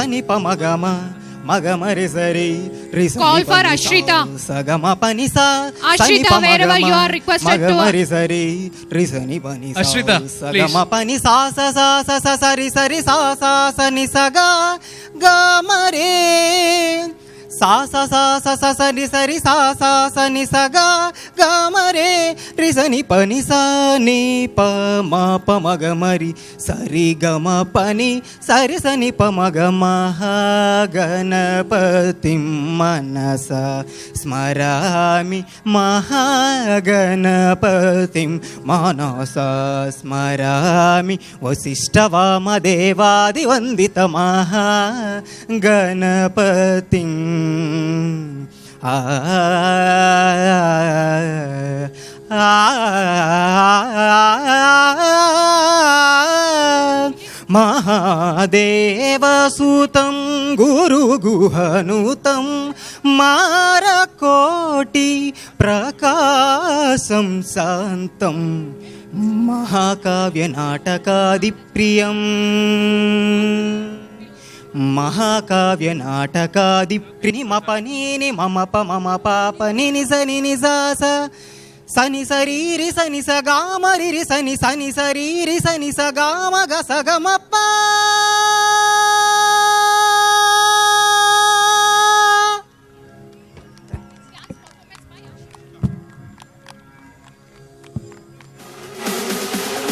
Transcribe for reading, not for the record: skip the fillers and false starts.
సని ప మగమ మగమరి సరి Call for Ashrita. సగమ పని సా Ashrita, wherever you are requested to. మగమరి సరి రిసని పని Ashrita, సగమ పని సా స సరి సరి సా సని సగా గమరే సా సని సరి సా సని సగా గమరే రిసని పని సా ని ప మ ప మగమరి సరి గమ పని సరి సని ప మగమ గణపతిం మనస స్మరామి మహాగణపతిం మనస స్మరామి వసిష్ఠవామదేవాది వందిత మహాగణపతిం మహాదేవసుతం గురుగుహనుతం మారకోటి ప్రకాశం శాంతం మహాకావ్యనాటకాదిప్రియం మహాకావ్యనాటకాదిప్రిని మపనీని మమ ప మమ పాపని నిజని నిజాస సని శరీరి సని సగామరి సని సని శరీరి సని సగామ గ సగమప్ప